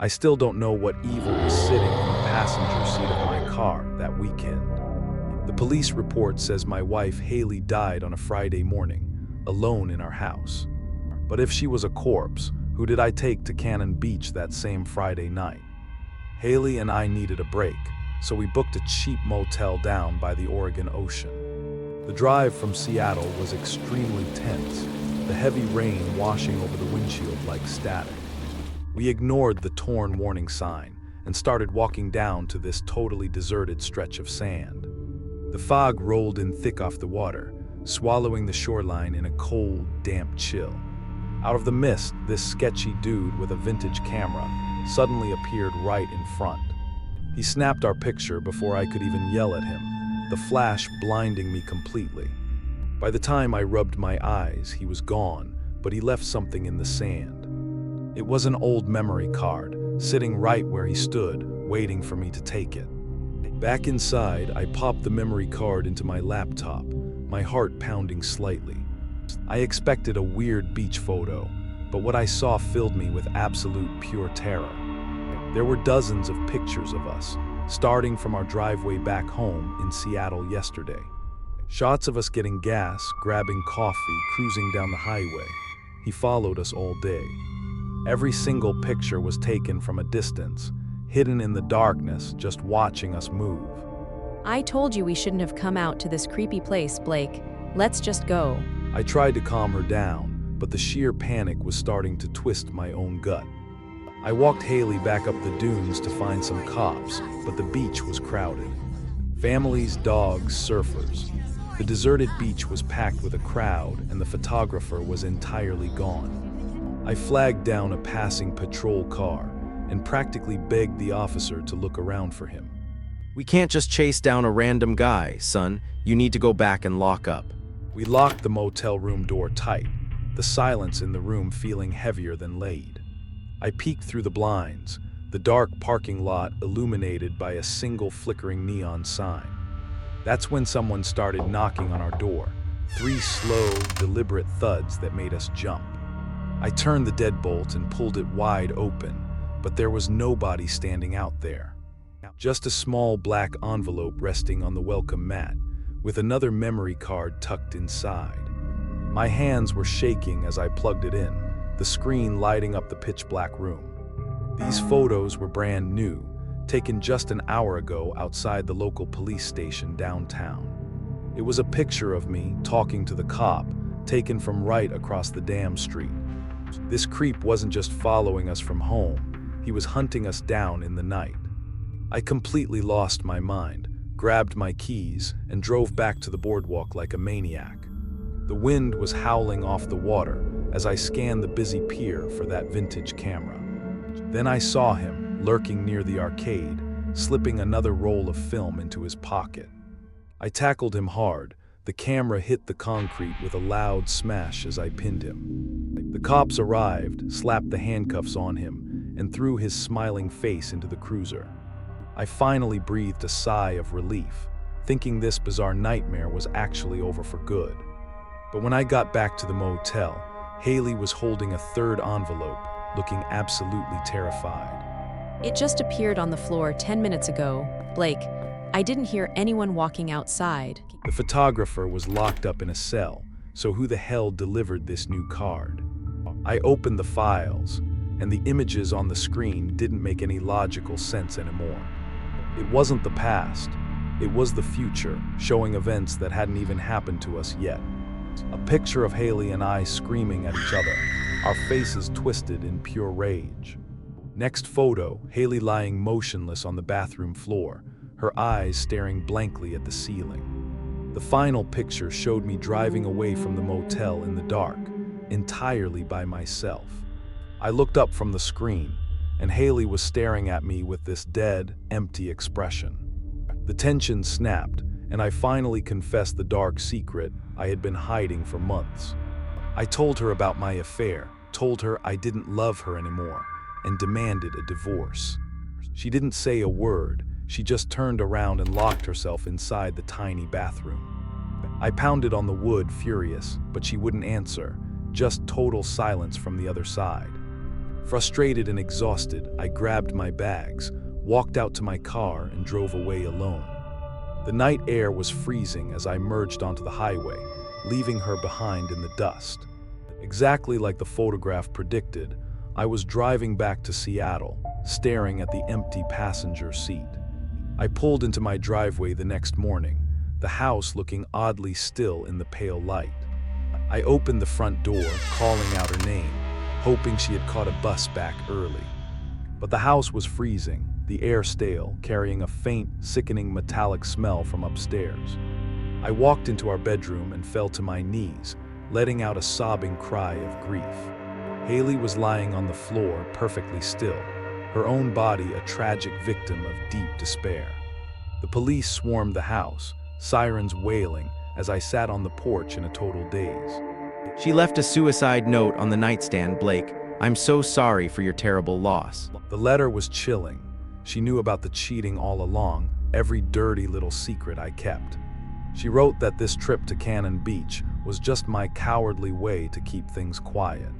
I still don't know what evil was sitting in the passenger seat of my car that weekend. The police report says my wife Haley died on a Friday morning, alone in our house. But if she was a corpse, who did I take to Cannon Beach that same Friday night? Haley and I needed a break, so we booked a cheap motel down by the Oregon Ocean. The drive from Seattle was extremely tense, the heavy rain washing over the windshield like static. We ignored the torn warning sign and started walking down to this totally deserted stretch of sand. The fog rolled in thick off the water, swallowing the shoreline in a cold, damp chill. Out of the mist, this sketchy dude with a vintage camera suddenly appeared right in front. He snapped our picture before I could even yell at him, the flash blinding me completely. By the time I rubbed my eyes, he was gone, but he left something in the sand. It was an old memory card, sitting right where he stood, waiting for me to take it. Back inside, I popped the memory card into my laptop, my heart pounding slightly. I expected a weird beach photo, but what I saw filled me with absolute pure terror. There were dozens of pictures of us, starting from our driveway back home in Seattle yesterday. Shots of us getting gas, grabbing coffee, cruising down the highway. He followed us all day. Every single picture was taken from a distance, hidden in the darkness, just watching us move. I told you we shouldn't have come out to this creepy place, Blake. Let's just go. I tried to calm her down, but the sheer panic was starting to twist my own gut. I walked Haley back up the dunes to find some cops, but the beach was crowded. Families, dogs, surfers. The deserted beach was packed with a crowd, and the photographer was entirely gone. I flagged down a passing patrol car and practically begged the officer to look around for him. We can't just chase down a random guy, son. You need to go back and lock up. We locked the motel room door tight, the silence in the room feeling heavier than lead. I peeked through the blinds, the dark parking lot illuminated by a single flickering neon sign. That's when someone started knocking on our door, 3 slow, deliberate thuds that made us jump. I turned the deadbolt and pulled it wide open, but there was nobody standing out there. Just a small black envelope resting on the welcome mat, with another memory card tucked inside. My hands were shaking as I plugged it in, the screen lighting up the pitch-black room. These photos were brand new, taken just an hour ago outside the local police station downtown. It was a picture of me talking to the cop, taken from right across the damn street. This creep wasn't just following us from home, he was hunting us down in the night. I completely lost my mind, grabbed my keys, and drove back to the boardwalk like a maniac. The wind was howling off the water as I scanned the busy pier for that vintage camera. Then I saw him, lurking near the arcade, slipping another roll of film into his pocket. I tackled him hard. The camera hit the concrete with a loud smash as I pinned him. The cops arrived, slapped the handcuffs on him, and threw his smiling face into the cruiser. I finally breathed a sigh of relief, thinking this bizarre nightmare was actually over for good. But when I got back to the motel, Haley was holding a third envelope, looking absolutely terrified. It just appeared on the floor 10 minutes ago. Blake, I didn't hear anyone walking outside. The photographer was locked up in a cell, so who the hell delivered this new card? I opened the files, and the images on the screen didn't make any logical sense anymore. It wasn't the past, it was the future, showing events that hadn't even happened to us yet. A picture of Haley and I screaming at each other, our faces twisted in pure rage. Next photo, Haley lying motionless on the bathroom floor, her eyes staring blankly at the ceiling. The final picture showed me driving away from the motel in the dark, entirely by myself. I looked up from the screen, and Haley was staring at me with this dead, empty expression. The tension snapped, and I finally confessed the dark secret I had been hiding for months. I told her about my affair, told her I didn't love her anymore, and demanded a divorce. She didn't say a word, she just turned around and locked herself inside the tiny bathroom. I pounded on the wood, furious, but she wouldn't answer, just total silence from the other side. Frustrated and exhausted, I grabbed my bags, walked out to my car, and drove away alone. The night air was freezing as I merged onto the highway, leaving her behind in the dust. Exactly like the photograph predicted, I was driving back to Seattle, staring at the empty passenger seat. I pulled into my driveway the next morning, the house looking oddly still in the pale light. I opened the front door, calling out her name, hoping she had caught a bus back early. But the house was freezing, the air stale, carrying a faint, sickening metallic smell from upstairs. I walked into our bedroom and fell to my knees, letting out a sobbing cry of grief. Haley was lying on the floor, perfectly still, her own body a tragic victim of deep despair. The police swarmed the house, sirens wailing, as I sat on the porch in a total daze. She left a suicide note on the nightstand, Blake. I'm so sorry for your terrible loss. The letter was chilling. She knew about the cheating all along, every dirty little secret I kept. She wrote that this trip to Cannon Beach was just my cowardly way to keep things quiet.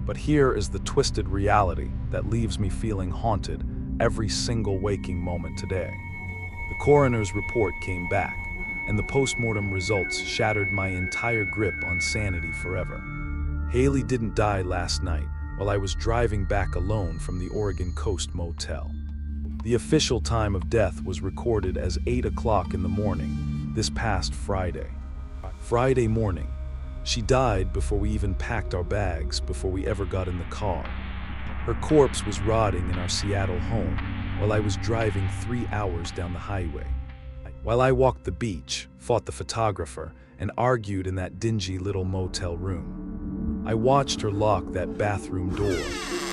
But here is the twisted reality that leaves me feeling haunted every single waking moment today. The coroner's report came back, and the postmortem results shattered my entire grip on sanity forever. Haley didn't die last night while I was driving back alone from the Oregon Coast Motel. The official time of death was recorded as 8 o'clock in the morning this past Friday. Friday morning. She died before we even packed our bags, before we ever got in the car. Her corpse was rotting in our Seattle home while I was driving 3 hours down the highway. While I walked the beach, fought the photographer, and argued in that dingy little motel room. I watched her lock that bathroom door.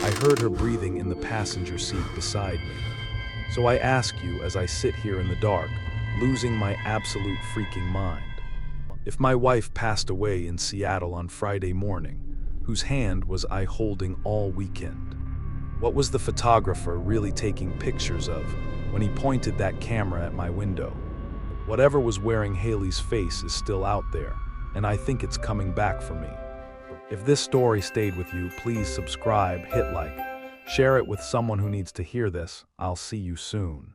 I heard her breathing in the passenger seat beside me. So I ask you as I sit here in the dark, losing my absolute freaking mind. If my wife passed away in Seattle on Friday morning, whose hand was I holding all weekend? What was the photographer really taking pictures of when he pointed that camera at my window? Whatever was wearing Haley's face is still out there, and I think it's coming back for me. If this story stayed with you, please subscribe, hit like, share it with someone who needs to hear this. I'll see you soon.